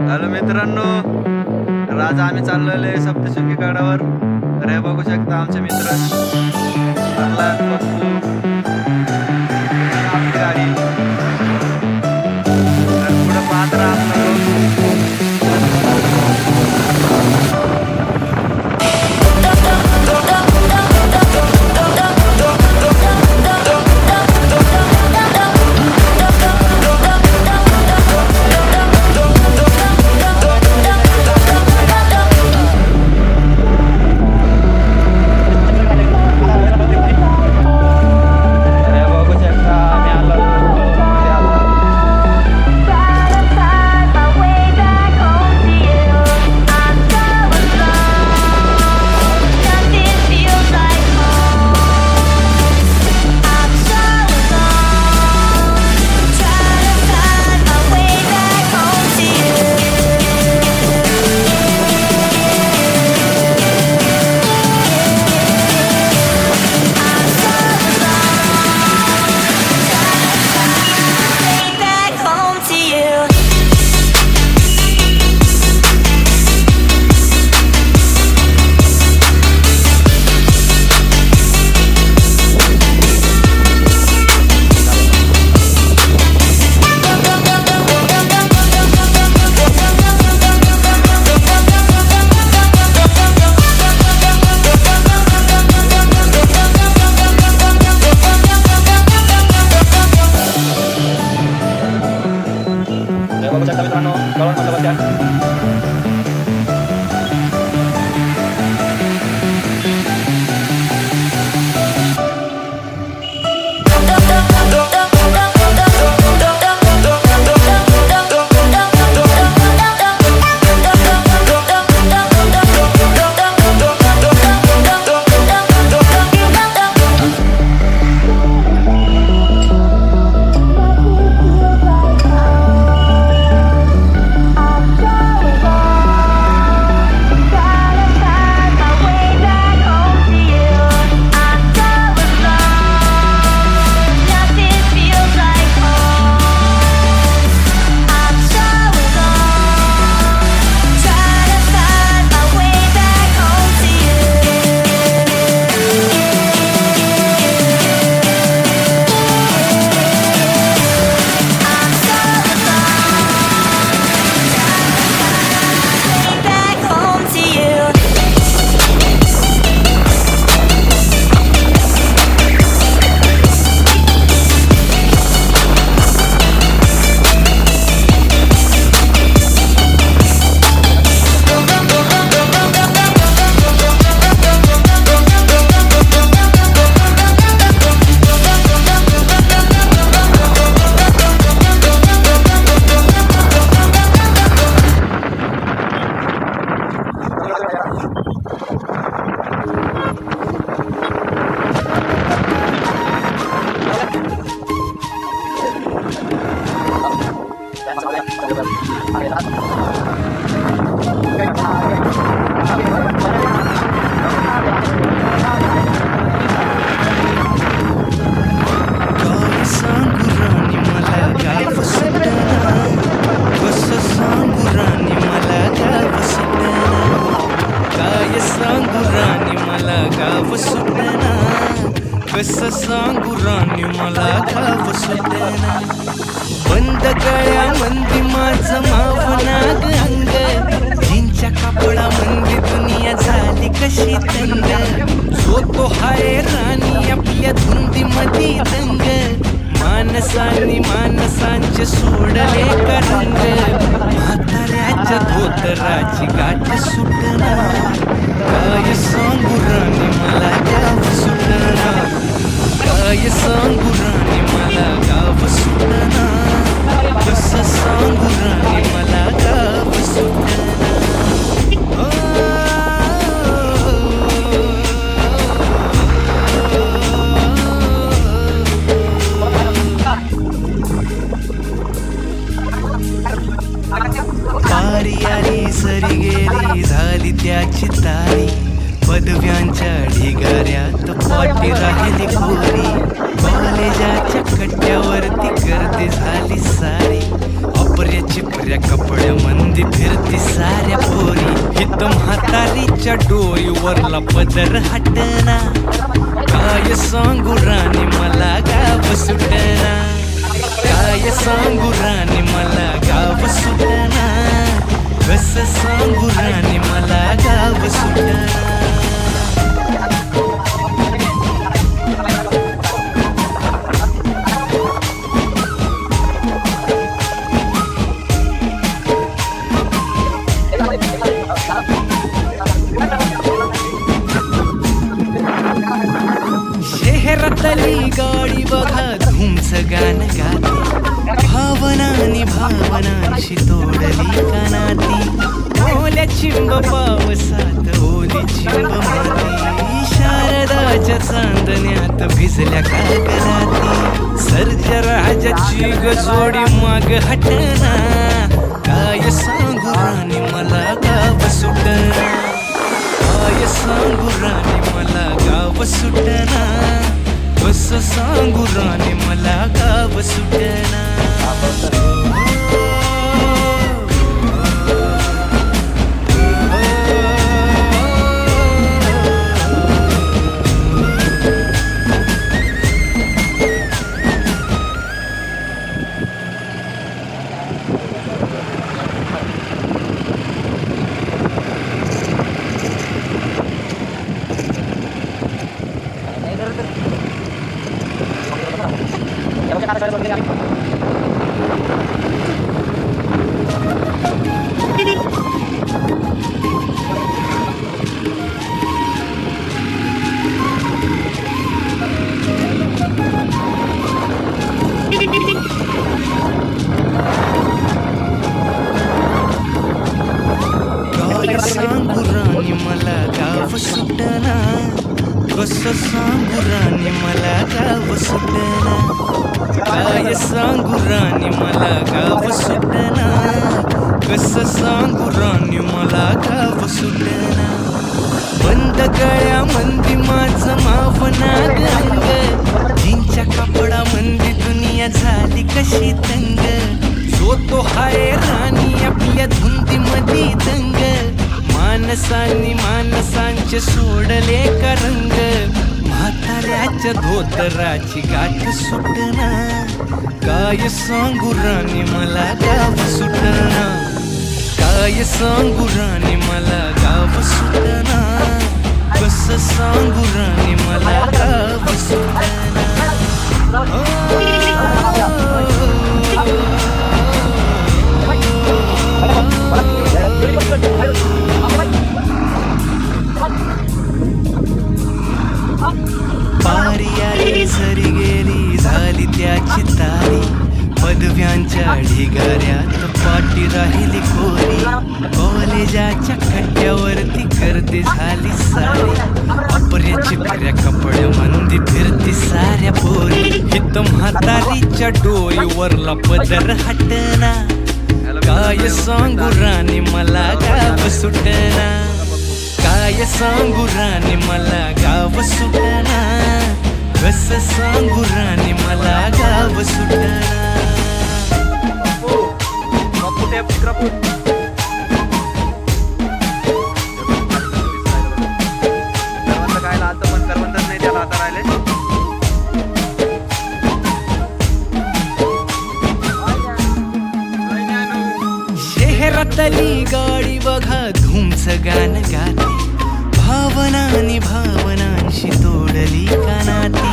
Hello मित्रांनो, तर आज आम्ही चाललेलो आहे सप्तशृंगी गडावर. तर हे बघू शकता आमचे मित्र प्रल्हाद, पप्पू, आपली गाडी. तर पुढं पाहत राहा आपला मित्रांनो गळून बंद बसत्या. कसं सांगू राणी मला गाव सुटेना. बंद गळ्या मंदी माझं मावनाग अंग, जिंच्या कापडा मंदी दुनिया झाली कशी तंग. जो तो हाय राणी आपल्या धुंदी मधी दंग, मानसानी मानसांचे सोडले करंग. म्हाताऱ्याच्या धोतराची गाठ सुटना, काय सांगू राणी मला गाव सुटना. काय सांगू राणी मला गाव सुटना, कसं सांगू राणी मला गाव सुटना. पारी आली सरी गेली झाली त्याची तारी, पदव्यांच्या ढिगाऱ्यात पाठी राहिली कोरी. कॉलेजाच्या कट्ट्यावरती गर्दी झाली सारी, अपऱ्या चिपऱ्या कपड्यामंदी फिरती साऱ्या पोरी. हित म्हातारीच्या डोईवरला पदर हटना. काय सांगू राणी मला गाव सुटना. काय सांगू राणी मला गाव सुटना. कसं सांगू राणी मला गाव सुटना. शहरातली गाडी बघा धूमचं गाणं गाते. भावनांनी भावनांशी तोडली कानाती. ओल्या चिंब पावसात ओली चिंब माती. शारदाच्या चांदण्यात भिजल्या कागदाती. सर्जा राजाची गजोडी माग हटना. काय सांगू राणी मला गाव सुटना. काय सांगू राणी मला गाव सुटना. कसं सांगू राणी मला गाव सुटना. काय सांगू राणी मला गाव सुटना. कसं सांगू राणी मला गाव सुटना. काय सांगू राणी मला गाव सुटना. कसं सांगू राणी मला गाव सुटना. बंद गळ्यामंदी माझं मावना गंग. जीनच्या कपडामंदी दुनिया झाली कशी तंग. जो तो हाय राणी आपल्या धुंदीमधी दंग. माणसांनी माणसांचे सोडले का रंग. म्हाताऱ्याच्या धोतराची गाठ सुटना. काय सांगू राणी मला गाव सुटना. काय सांगू राणी मला गाव सुटना. कसं सांगू राणी मला गाव सुटना. पारी आली सरी गेली झाली त्याची तारी. पदव्यांच्या ढिगाऱ्यात पाठी राहिली कोरी. कॉलेजाच्या कट्ट्यावरती गर्दी झाली सारी. अपऱ्या चिपऱ्या कपड्यामंदी फिरती साऱ्या पोरी. हित म्हातारीच्या डोईवरला पदर हटना. काय सांगू राणी मला गाव सुटना. काय सांगू राणी मला गाव सुटना. कसं सांगू राणी मला गाव सुटना. काय लावतं पण करवंदच नाही त्याला आता राहिले. शहरातली गाडी बघा धूमचं गाणं गाते. भावनांनी भावनांशी तोडली कानाती.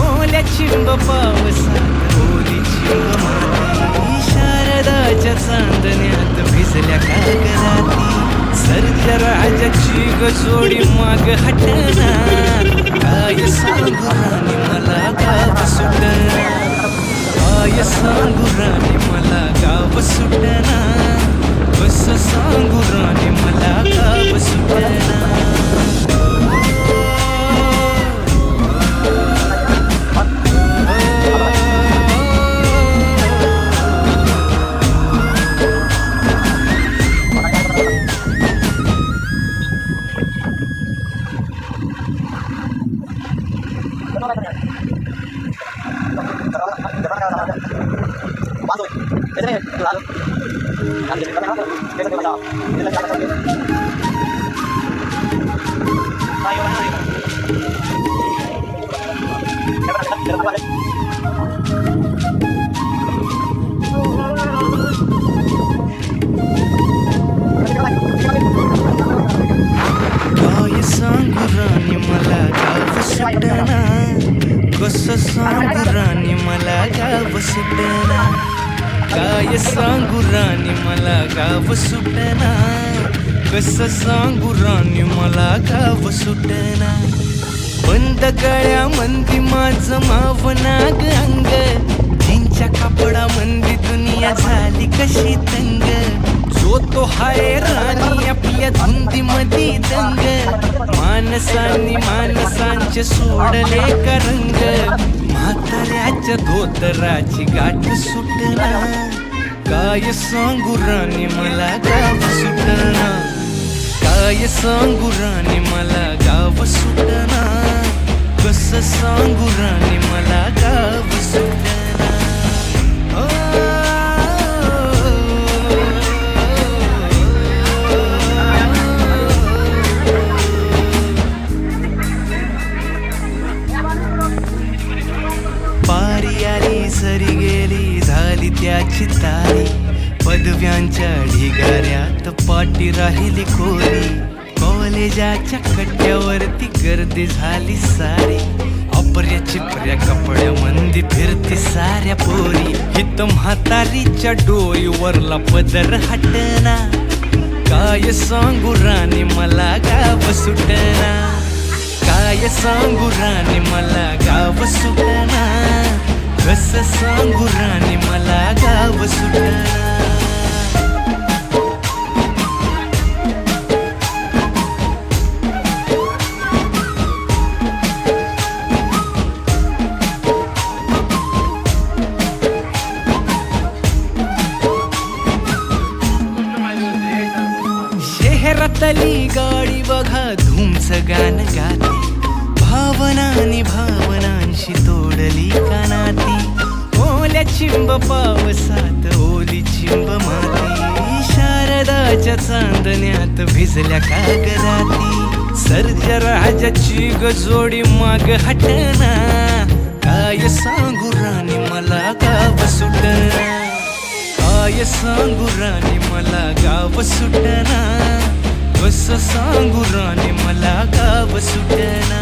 ओल्या चिंब पावसात ओली चिंब माती. शारदाच्या चांदण्यात भिजल्या कागदाती. सर्जा राजाची गजोडी माग हटना. काय सांगू राणी मला गाव सुटना. काय सांगू राणी मला गाव सुटना. कसं सांगू राणी मला गाव सुटना. Masuk. Biasanya काय सांगू राणी मला गाव सुटना, कसं सांगू राणी मला गाव सुटना. काय सांगू राणी मला गाव सुटना, कसं सांगू राणी मला गाव सुटना. बंद गळ्या मंदी माझं मावनाग अंग, जिंच्या कापडा मंदी दुनिया झाली कशी तंग. जो तो हाय राणी आपल्या धुंदी मधी दंग, माणसांनी माणसांचे सोडले का रंग. म्हाताऱ्याच्या धोतराची गाठ सुटना, काय सांगू राणी मला गाव सुटना. काय सांगू राणी मला गाव सुटना, कसं सांगू राणी मला गाव सुटना. पारी आली सरी गेली झाली त्याची तारी, पदव्यांच्या ढिगाऱ्यात पाठी राहिली कोरी. कॉलेजाच्या कट्ट्यावरती गर्दी झाली सारी, अपर्या चिपऱ्या कपड्या मंदी फिरती साऱ्या पोरी. हित म्हातारीच्या डोईवरला पदर हटना, काय सांगू राणी मला गाव सुटना. काय सांगू राणी मला गाव सुटना, कसं सांगू राणी मला गाव सुटना. शहरातली गाडी बघा धूमचं गाणं गाते, भावनांनी भावनांशी तोडली कानाती. ओल्या चिंब पावसात ओली चिंब माती, शारदाच्या चांदण्यात भिजल्या कागदाती. सर्जराजाची गजोडी माग हटना, काय सांगू राणी मला गाव सुटना. काय सांगू राणी मला गाव सुटना, कसं सांगू राणी मला गाव सुटना.